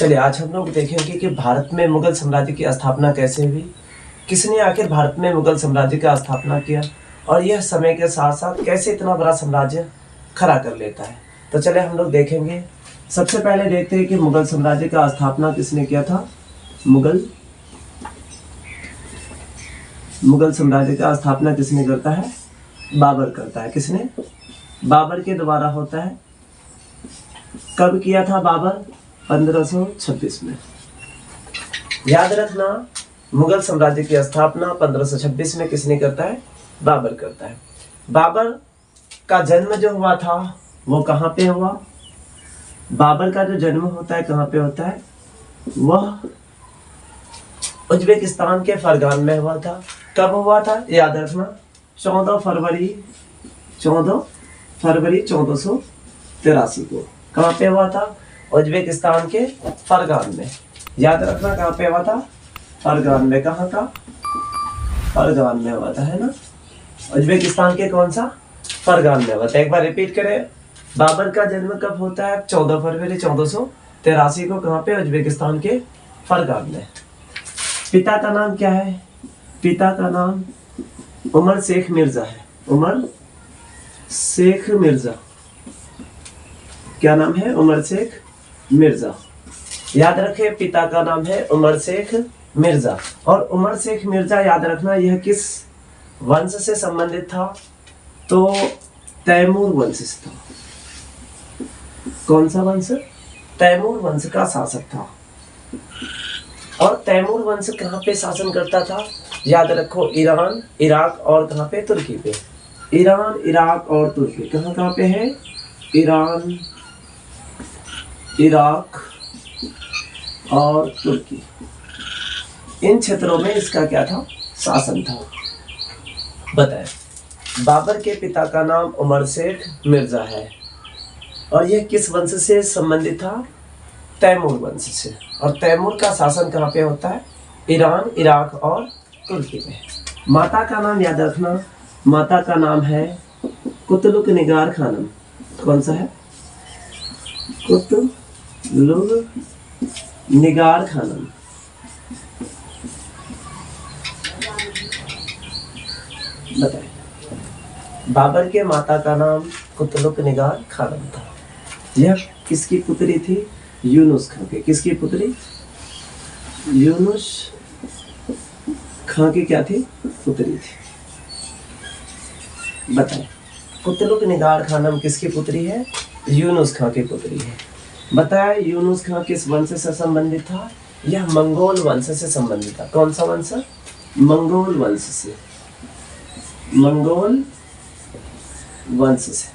चलिए आज हम लोग देखेंगे कि भारत में मुगल साम्राज्य की स्थापना कैसे हुई, किसने आखिर भारत में मुगल साम्राज्य का स्थापना किया और यह समय के साथ साथ कैसे इतना बड़ा साम्राज्य खड़ा कर लेता है। तो चलिए हम लोग देखेंगे। सबसे पहले देखते हैं कि मुगल साम्राज्य का स्थापना किसने किया था। मुगल साम्राज्य का स्थापना किसने करता है? बाबर करता है। किसने? बाबर के द्वारा होता है। कब किया था बाबर? 1526 में। याद रखना, मुगल साम्राज्य की स्थापना 1526 में किसने करता है? बाबर करता है। बाबर का जन्म जो हुआ था वो कहाँ पे हुआ? बाबर का जो जन्म होता है कहाँ पे होता है? वह उज्बेकिस्तान के फरगान में हुआ था। कब हुआ था? याद रखना, 14 फरवरी 1483 को। कहाँ पे हुआ था? उज्बेकिस्तान के फरगान में। याद रखना कहाँ पे हुआ था? फरगान में। कहाँ का? फरगान में हुआ था, है ना। उज्बेकिस्तान के कौन सा? फरगान में हुआ था। एक बार रिपीट करें, बाबर का जन्म कब होता है? 14 फरवरी 1483 को। कहाँ पे? उज्बेकिस्तान के फरगान में। पिता का नाम क्या है? पिता का नाम उमर शेख मिर्जा है। उमर शेख मिर्जा। क्या नाम है? उमर शेख मिर्जा। याद रखें, पिता का नाम है उमर शेख मिर्जा। और उमर शेख मिर्जा, याद रखना, यह किस वंश से संबंधित था? तो तैमूर वंश से था। कौन सा वंश? तैमूर वंश का शासक था। और तैमूर वंश कहाँ पे शासन करता था? याद रखो, ईरान, इराक और कहाँ पे? तुर्की पे। ईरान, इराक और तुर्की। कहाँ कहाँ पे है? ईरान, इराक और तुर्की। इन क्षेत्रों में इसका क्या था? शासन था। बताएं। बाबर के पिता का नाम उमर शेख मिर्जा है और यह किस वंश से संबंधित था? तैमूर वंश से। और तैमूर का शासन कहाँ पे होता है? ईरान, इराक और तुर्की में। माता का नाम याद रखना, माता का नाम है कुतलुक निगार खानम। कौन सा है? कुतलुक निगार खानम। बताए। बाबर के माता का नाम कुतलुक निगार खानम था। यह किसकी पुत्री थी? यूनुस खां की। किसकी पुत्री? यूनुस खां की क्या थी? पुत्री थी। बताए। कुतलुक निगार खानम किसकी पुत्री है? यूनुस खां की पुत्री है। बताया, यूनुस खां किस वंश से संबंधित था? यह मंगोल वंश से संबंधित था। कौन सा वंश? मंगोल वंश से। मंगोल वंश से।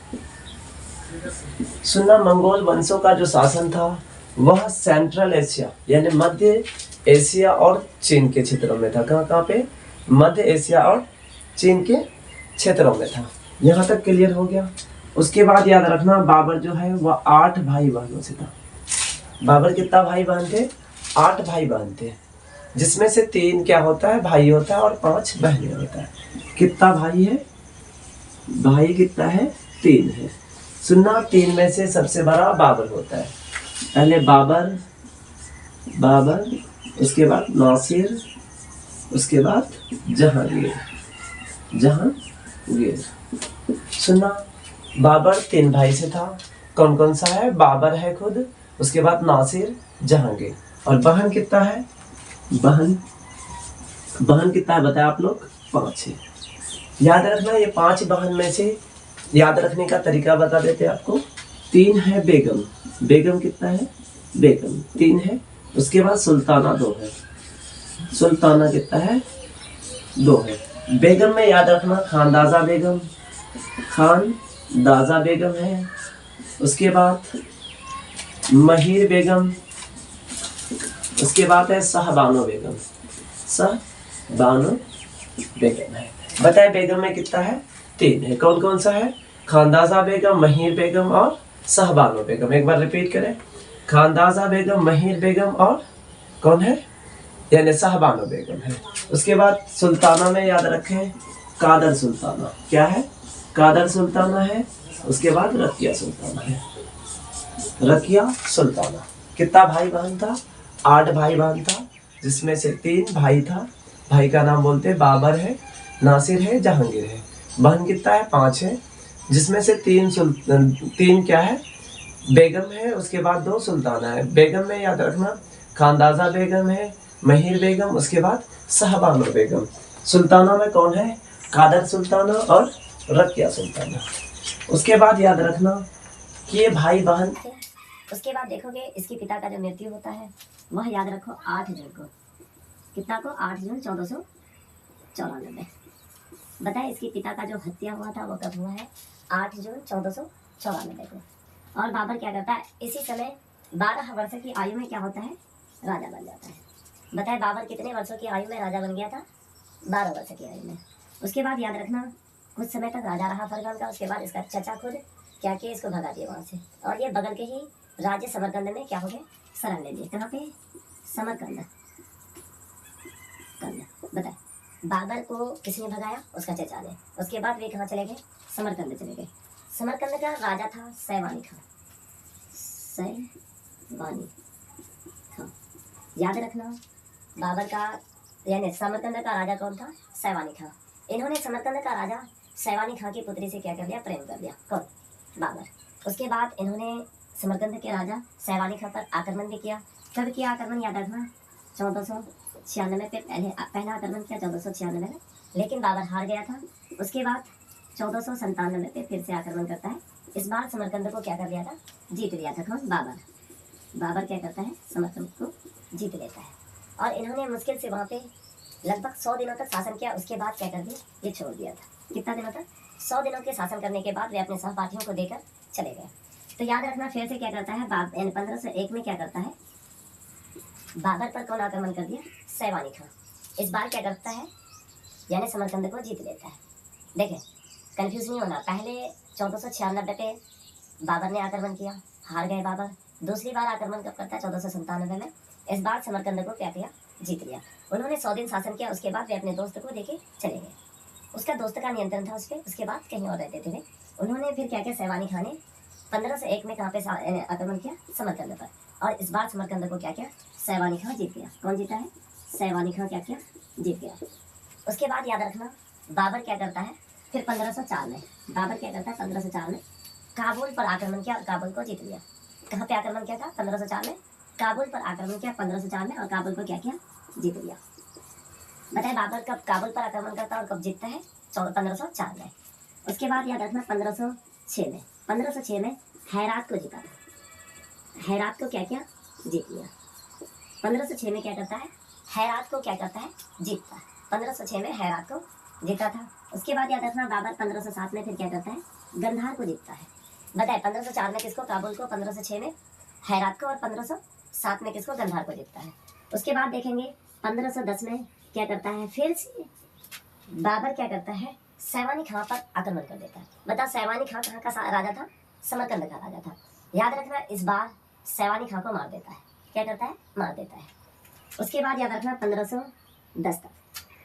सुनना, मंगोल वंशों का जो शासन था वह सेंट्रल एशिया यानी मध्य एशिया और चीन के क्षेत्रों में था। कहाँ कहाँ पे? मध्य एशिया और चीन के क्षेत्रों में था। यहाँ तक क्लियर हो गया। उसके बाद याद रखना, बाबर जो है वह 8 भाई बहनों से था। बाबर कितना भाई बहन थे? 8 भाई बहन थे, जिसमें से 3 क्या होता है? भाई होता है और 5 बहनें होता है। कितना भाई है? भाई कितना है? 3 है। सुनना, 3 में से सबसे बड़ा बाबर होता है। पहले बाबर, उसके बाद नासिर, उसके बाद जहांगीर। सुनना, बाबर 3 भाई से था। कौन कौन सा है? बाबर है खुद, उसके बाद नासिर, जहांगीर। और बहन कितना है? बहन कितना है बताया आप लोग? 5 है। याद रखना, ये 5 बहन में से याद रखने का तरीका बता देते आपको। 3 है बेगम। बेगम कितना है? बेगम 3 है। उसके बाद सुल्ताना 2 है। सुल्ताना कितना है? 2 है। बेगम में याद रखना, खानदाजा बेगम है। उसके बाद महिर बेगम। उसके बाद है शाहबानो बेगम है। बताए, बेगम में कितना है? 3 है। कौन कौन सा है? खानदाजा बेगम, महिर बेगम और शाहबानो बेगम। एक बार रिपीट करें, खानदाजा बेगम, महिर बेगम और कौन है? यानी शाहबानो बेगम है। उसके बाद सुल्ताना में याद रखें, कादर सुल्ताना। क्या है? कादर सुल्ताना है। उसके बाद रकिया सुल्ताना है। रकिया सुल्ताना। कितना भाई बहन था? 8 भाई बहन था, जिसमें से 3 भाई था। भाई का नाम बोलते हैं बाबर है, नासिर है, जहांगीर है। बहन कितना है? 5 है, जिसमें से 3 क्या है? बेगम है, उसके बाद 2 सुल्ताना है। बेगम में याद रखना खानदाजा बेगम है, महिर बेगम, उसके बाद शाहबानो बेगम। सुल्ताना में कौन है? कादर सुल्ताना और रकिया सुल्ताना। उसके बाद याद रखना कि ये भाई बहन। उसके बाद देखोगे इसके पिता का जो मृत्यु होता है वह याद रखो 8 जून को। कितना को? 8 जून 1494। बताए इसके पिता का जो हत्या हुआ था वो कब हुआ है? 8 जून 1494 को। और बाबर क्या करता है? इसी समय 12 वर्ष की आयु में क्या होता है? राजा बन जाता है। बताए बाबर कितने वर्षों की आयु में राजा बन गया था? 12 वर्ष की आयु में। उसके बाद याद रखना कुछ समय तक राजा रहा फरगान का। उसके बाद इसका चचा खुद क्या किया? इसको भगा दिया वहाँ से। और ये बगल के ही राज्य समरकंद में क्या हो गए? शरण ले लिए। कहाँ पे? समरकंद। बताए बाबर को किसने भगाया? उसका चचा ने। उसके बाद वे कहाँ चले गए? समरकंद चले गए। समरकंद का राजा था सैवानी खां। सैवानी खां याद रखना। बाबर का यानी समरकंद का राजा कौन था? सैवानी खां। इन्होंने समरकंद का राजा सैवानी खां की पुत्री से क्या कर दिया? प्रेम कर दिया। कौन? बाबर। उसके बाद इन्होंने समरकंद के राजा सैवानी खां पर आक्रमण भी किया। कब किया आक्रमण? याद रखना 1496 पे पहला आक्रमण किया 1496 में, लेकिन बाबर हार गया था। उसके बाद 1497 पे फिर से आक्रमण करता है। इस बार समरकंद को क्या कर लिया था? जीत लिया था। कौन? बाबर। बाबर क्या करता है? समरकंद को जीत लेता है। और इन्होंने मुश्किल से वहाँ पे लगभग 100 दिनों तक शासन किया। उसके बाद क्या कर दिया? ये छोड़ दिया था। कितना दिनों तक? 100 दिनों के शासन करने के बाद वे अपने सहपाठियों को देकर चले गए। तो याद रखना फिर से क्या करता है? 1501 में क्या करता है? बाबर पर कौन आक्रमण कर दिया? सैवानी खां। इस बार क्या करता है? यानी समरकंद को जीत लेता है। देखें कंफ्यूज नहीं होना। पहले 1496 पे बाबर ने आक्रमण किया, हार गए बाबर। दूसरी बार आक्रमण कब करता है? 1497 में। इस बार समरकंद को क्या किया? जीत लिया। उन्होंने 100 दिन शासन किया। उसके बाद वे अपने दोस्त को लेके चले गए। उसका दोस्त का नियंत्रण था उस पर। उसके बाद कहीं और रहते थे वे। उन्होंने फिर क्या किया? सैवानी खां ने 1501 में कहाँ पे आक्रमण किया? समरकंद पर। और इस बार समरकंद को क्या किया? सैवानी खां जीत गया। कौन जीता है? सैवानी खां क्या किया? जीत गया। उसके बाद याद रखना बाबर क्या करता है? फिर 1504 में बाबर क्या करता है? 1504 में काबुल पर आक्रमण किया और काबुल को जीत लिया। कहाँ पे आक्रमण किया था? 1504 में काबुल पर आक्रमण किया 1504 में, और काबुल को क्या किया? जीत लिया। बताए बाबर कब काबुल पर आक्रमण करता है और कब जीतता है? 1504 में। उसके बाद याद रखना 1506 में हेरात को जीता था। हेरात को क्या किया? जीत लिया। 1506 में क्या करता है? हेरात को क्या करता है? जीतता है। 1506 में हेरात को जीता था। उसके बाद याद रखना बाबर 1507 में फिर क्या करता है? गंधार को जीतता है। बताए 1504 में किसको? काबुल को। 1506 में हेरात को। और 1507 में किसको? गंधार को जीतता है। उसके बाद देखेंगे 1510 में क्या करता है? फिर से बाबर क्या करता है? सैवानी खां पर आक्रमण कर देता है। बताओ सैवानी खां कहाँ का राजा था? समरकंद का राजा था। याद रखना इस बार सैवानी खां को मार देता है। क्या करता है? मार देता है। उसके बाद याद रखना 1510 तक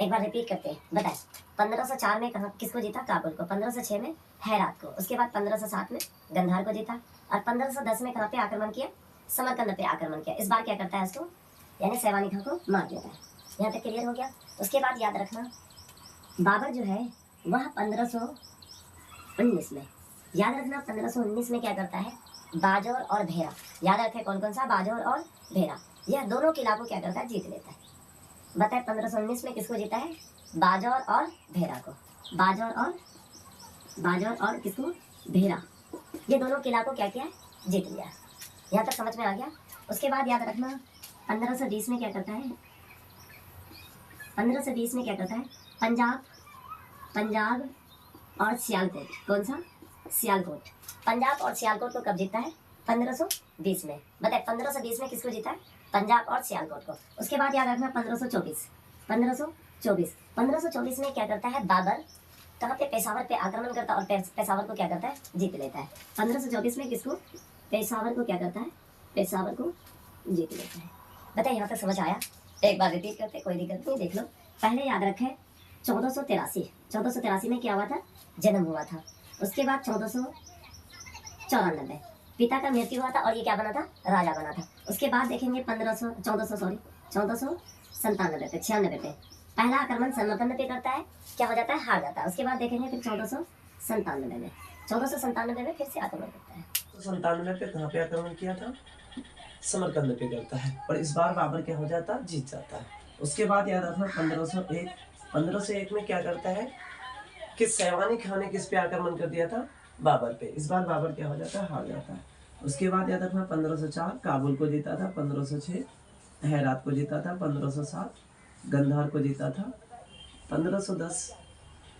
एक बार रिपीट करते हैं। बताए 1504 में कहाँ किसको जीता? काबुल को। 1506 में हेरात को। उसके बाद 1507 में गंधार को जीता। और 1510 में कहाँ पे आक्रमण किया? समरकंद पे आक्रमण किया। इस बार क्या करता है? उसको यानी सैवानी खां को मार देता है। यहाँ तक क्लियर हो गया। उसके बाद याद रखना बाबर जो है वह 1519 में, याद रखना 1519 में क्या करता है? बाजौर और भेरा। याद रखें कौन कौन सा? बाजौर और भेरा। यह दोनों किला को क्या करता है? जीत लेता है। बताए 1519 में किसको जीता है? बाजौर और भेरा को। बाजौर और किसको? भेरा। ये दोनों किला को क्या किया है? जीत लिया। यहाँ तक समझ में आ गया। उसके बाद याद रखना 1520 में क्या करता है? 1520 में क्या करता है? पंजाब और सियालकोट। कौन सा? सियालकोट। पंजाब और सियालकोट को कब जीता है? 1520 में। बताए 1520 में किसको जीता है? पंजाब और सियालकोट को। उसके बाद याद रखना 1524 में क्या करता है? बाबर कहाँ पे? पेशावर पे आक्रमण करता है और पेशावर को क्या करता है? जीत लेता है। 1524 में किसको? पेशावर को क्या करता है? पेशावर को जीत लेता है। बताए यहाँ तक समझ आया? एक बार रिपीट करते, कोई दिक्कत नहीं, देख लो। पहले याद रखें 1483 में क्या हुआ था? जन्म हुआ था। उसके बाद 1494 पिता का मृत्यु हुआ था और ये क्या बना था, राजा बना था। उसके बाद देखेंगे 1497 पे 96 पे पहला आक्रमण समरकंद पे करता है, क्या हो जाता है, हार जाता है। उसके बाद देखेंगे फिर 1497 में फिर से आक्रमण करता है। 97 पे कहाँ पे आक्रमण किया था, समरकंद पे करता है और इस बार बाबर क्या हो जाता है, जीत जाता है। उसके बाद याद रखना 1501 में क्या करता है कि सैवानी खान ने किस पे आक्रमण कर दिया था, बाबर पे। इस बार बाबर क्या हो जाता है, हार जाता है। उसके बाद याद रखना 1504 काबुल को जीता था, 1506 हेरात को जीता था, 1507 गंधार को जीता था, 1510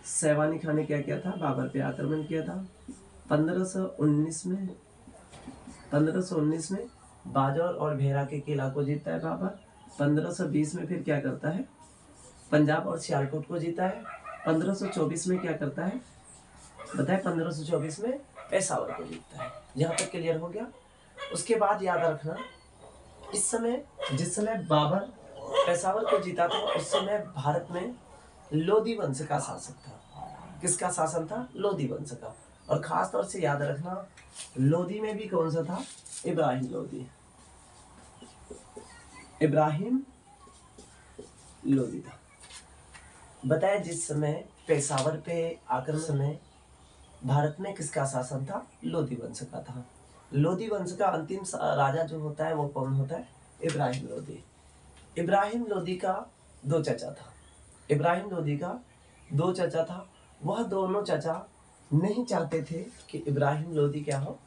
सैवानी खान ने क्या किया था, बाबर पे आक्रमण किया था। 1519 में बाजौर और भेरा के किला को जीतता है बाबर। 1520 में फिर क्या करता है, पंजाब और सियालकोट को जीता है। 1524 में क्या करता है बताए, 1524 में पेशावर को जीतता है। यहाँ तक क्लियर हो गया। उसके बाद याद रखना, इस समय जिस समय बाबर पेशावर को जीता था उस समय भारत में लोधी वंश का शासक था। किसका शासन था, लोधी वंश का। और खास तौर से याद रखना लोधी में भी कौन सा था, इब्राहिम लोधी। इब्राहिम लोधी था। बताया जिस समय पेशावर पे आक्रमण समय भारत में किसका शासन था, लोधी वंश का था। लोधी वंश का अंतिम राजा जो होता है वो कौन होता है, इब्राहिम लोधी। इब्राहिम लोधी का दो चचा था। इब्राहिम लोधी का दो चचा था। वह दोनों चचा नहीं चाहते थे कि इब्राहिम लोधी क्या हो,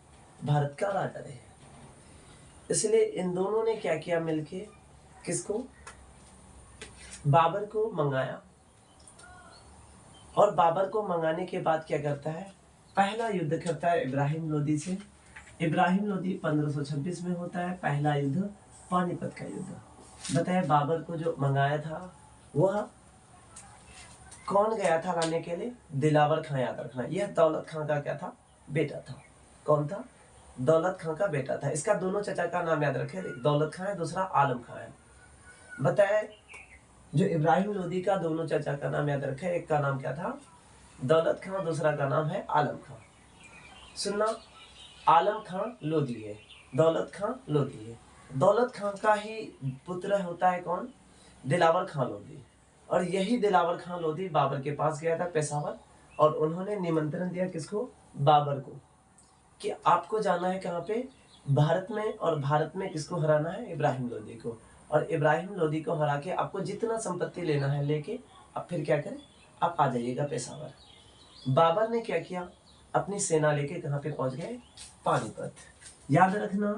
भारत का राजा रहे। इसलिए इन दोनों ने क्या किया मिलके, किसको, बाबर को मंगाया। और बाबर को मंगाने के बाद क्या करता है, पहला युद्ध करता है इब्राहिम लोधी से। इब्राहिम लोधी 1526 में होता है पहला युद्ध, पानीपत का युद्ध। बताया बाबर को जो मंगाया था वह कौन गया था लाने के लिए, दिलावर खां। याद रखना यह दौलत खां का क्या था, बेटा था। कौन था, दौलत खां का बेटा था। इसका दोनों चचा का नाम याद रखे, दौलत खां है, दूसरा आलम खां है। बताए जो इब्राहिम लोधी का दोनों चचा का नाम याद रखे, एक का नाम क्या था, दौलत खां, दूसरा का नाम है आलम खां। सुनना, आलम खां लोधी है, दौलत खां लोधी है। दौलत खां का ही पुत्र होता है कौन, दिलावर खां लोधी। और यही दिलावर खां लोधी बाबर के पास गया था पेशावर, और उन्होंने निमंत्रण दिया किसको, बाबर को, कि आपको जाना है कहाँ पे, भारत में, और भारत में किसको हराना है, इब्राहिम लोधी को। और इब्राहिम लोधी को हरा के आपको जितना संपत्ति लेना है लेके आप फिर क्या करें, आप आ जाइएगा पेशावर। बाबर ने क्या किया, अपनी सेना लेके कहाँ पे पहुंच गए, पानीपत। याद रखना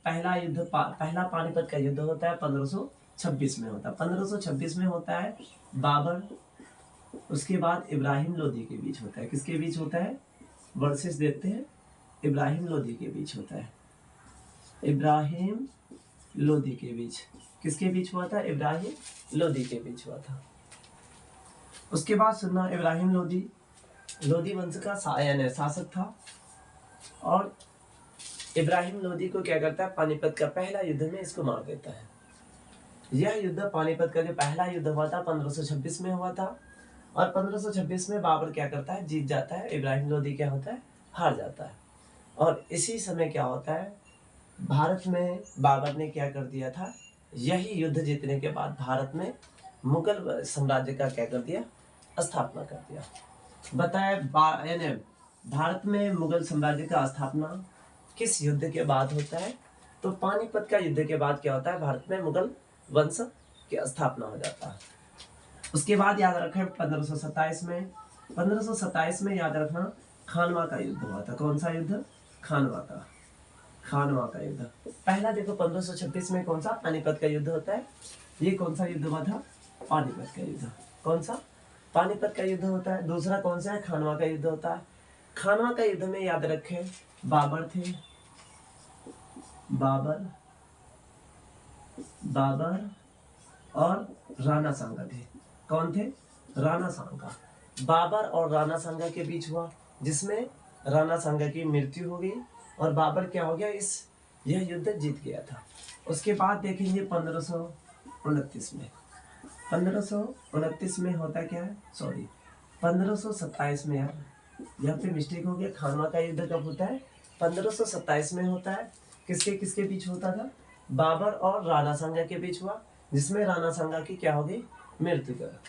पहला युद्ध पहला पानीपत का युद्ध होता है 1526 में होता है। 1526 में होता है बाबर, उसके बाद इब्राहिम लोधी के बीच होता है। किसके बीच होता है, वर्सेस देखते हैं, इब्राहिम लोधी के बीच होता है। इब्राहिम लोधी के बीच, किसके बीच हुआ था, इब्राहिम लोधी के बीच हुआ था। उसके बाद सुनना, इब्राहिम लोधी वंश का शासक था। और इब्राहिम लोधी को क्या करता है, पानीपत का पहला युद्ध में इसको मार देता है। यह युद्ध पानीपत का जो पहला युद्ध हुआ था 1526 में हुआ था। और 1526 में बाबर क्या करता है, जीत जाता है, इब्राहिम लोधी क्या होता है, हार जाता है। और इसी समय क्या होता है, भारत में बाबर ने क्या कर दिया था, यही युद्ध जीतने के बाद भारत में मुगल साम्राज्य का क्या कर दिया, स्थापना कर दिया। बताए भारत में मुगल साम्राज्य का स्थापना किस युद्ध के बाद होता है, तो पानीपत का युद्ध के बाद क्या होता है, भारत में मुगल वंश की स्थापना हो जाता है। उसके बाद याद रखें 1527 में याद रखना खानवा का युद्ध हुआ था। कौन सा युद्ध, खानवा का युद्ध। पहला देखो 1526 में कौन सा, पानीपत का युद्ध होता है। ये कौन सा युद्ध हुआ था, पानीपत का युद्ध। कौन सा, पानीपत का युद्ध होता है। दूसरा कौन सा है, खानवा का युद्ध होता है। खानवा का युद्ध में याद रखें बाबर थे, बाबर और राणा सांगा थे। कौन थे, राणा सांगा। बाबर और राणा सांगा के बीच हुआ, जिसमें राणा सांगा की मृत्यु हो गई और बाबर क्या हो गया, यह युद्ध जीत गया था। उसके बाद देखेंगे 1529 में, 1529 में होता क्या है, 1527 में, यार यहाँ पे मिस्टेक हो गया। खानवा का युद्ध कब होता है, 1527 में होता है। किसके किसके बीच होता था? बाबर और राणा सांगा के बीच हुआ, जिसमें राणा सांगा की क्या हो गई? मृत्यु कर।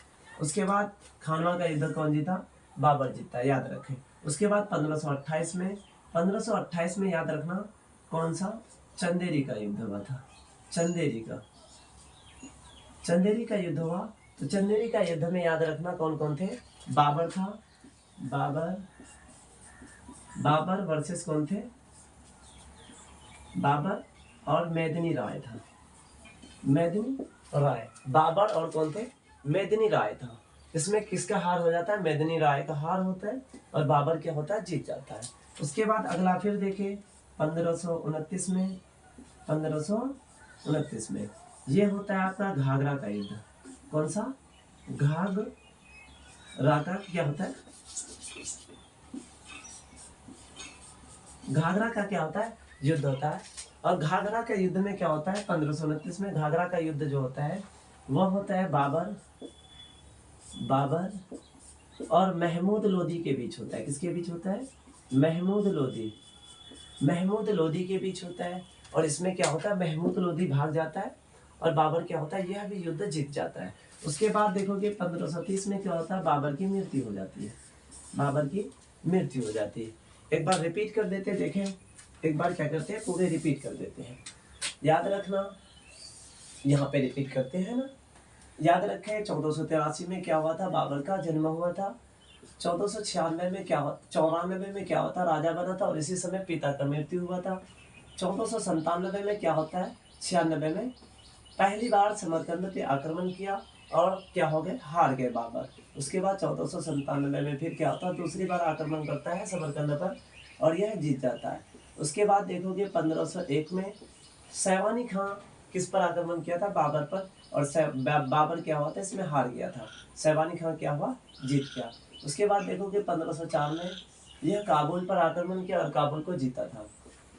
उसके बाद खानवा का युद्ध कौन जीता? बाबर जीता, याद रखें। उसके बाद 1528 में याद रखना कौन सा? चंदेरी का युद्ध हुआ था। चंदेरी का युद्ध हुआ। तो चंदेरी का युद्ध में याद रखना कौन कौन थे? बाबर था, बाबर वर्सेस कौन थे? बाबर और मेदिनी राय था। मेदिनी राय, बाबर और कौन थे? मेदिनी राय था। इसमें किसका हार हो जाता है? मेदिनी राय का हार होता है और बाबर क्या होता है? जीत जाता है। उसके बाद अगला फिर देखें 1529 में ये होता है आपका घाघरा का युद्ध। कौन सा? घाघरा का क्या होता है? घाघरा का क्या होता है? युद्ध होता है। और घाघरा के युद्ध में क्या होता है? 1529 में घाघरा का युद्ध जो होता है वह होता है बाबर और महमूद लोदी के बीच होता है। किसके बीच होता है? महमूद लोदी के बीच होता है। और इसमें क्या होता है? महमूद लोदी भाग जाता है और बाबर क्या होता है? यह भी युद्ध जीत जाता है। उसके बाद देखोगे 1530 में क्या होता है? बाबर की मृत्यु हो जाती है। एक बार रिपीट कर देते, देखें एक बार क्या करते हैं, पूरे रिपीट कर देते हैं। याद रखना, यहाँ पे रिपीट करते हैं ना। याद रखें 1483 में क्या हुआ था? बाबर का जन्म हुआ था। 1496 में क्या 94 में क्या होता? राजा बना था और इसी समय पिता का मृत्यु हुआ था। 1497 में क्या होता है? 96 में पहली बार समरकंद पे आक्रमण किया और क्या हो गए? हार गए बाबर। उसके बाद 1497 में फिर क्या होता है? दूसरी बार आक्रमण करता है समरकंद पर और यह जीत जाता है। उसके बाद देखोगे 1501 में सैवानी खां किस पर आक्रमण किया था? बाबर पर। और बाबर क्या हुआ था? इसमें हार गया था। सैवानी खां क्या हुआ? जीत गया। उसके बाद देखोगे 1504 में यह काबुल पर आक्रमण किया और काबुल को जीता था।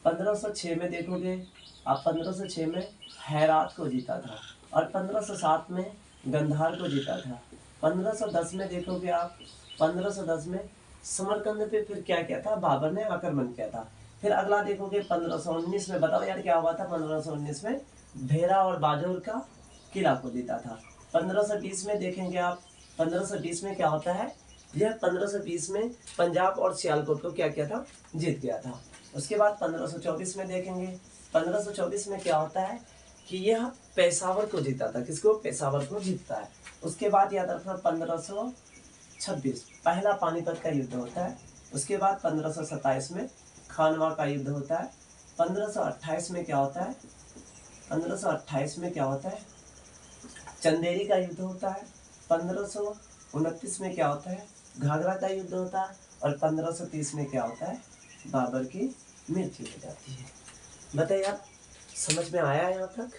1506 में देखोगे आप, 1506 में हेरात को जीता था और 1507 में गंधार को जीता था। 1510 में देखोगे आप, 1510 में समरकंद पे फिर क्या किया था? बाबर ने आक्रमण किया था। फिर अगला देखोगे 1519 में, बताओ यार क्या हुआ था? 1519 में भेरा और बाजौर का किला को जीता था। 1520 में देखेंगे आप, 1520 में क्या होता है? यह 1520 में पंजाब और सियालकोट को क्या किया था? जीत गया था। उसके बाद 1524 में देखेंगे, 1524 में क्या होता है कि यह पेशावर को जीता था। किसको? पेशावर को जीतता है। उसके बाद याद रखना 1526 पहला पानीपत का युद्ध होता है। उसके बाद 1527 में खानवा का युद्ध होता है। 1528 में क्या होता है? 1528 में क्या होता है? चंदेरी का युद्ध होता है। 1529 में क्या होता है? घाघरा का युद्ध होता है। और 1530 में क्या होता है? बाबर की मृत्यु हो जाती है। बताइए आप, समझ में आया यहाँ तक?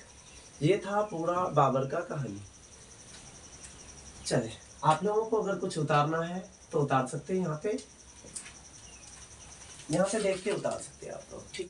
ये था पूरा बाबर का कहानी। चले, आप लोगों को अगर कुछ उतारना है तो उतार सकते हैं। यहाँ पे देख के उतार सकते हैं आप लोग, ठीक।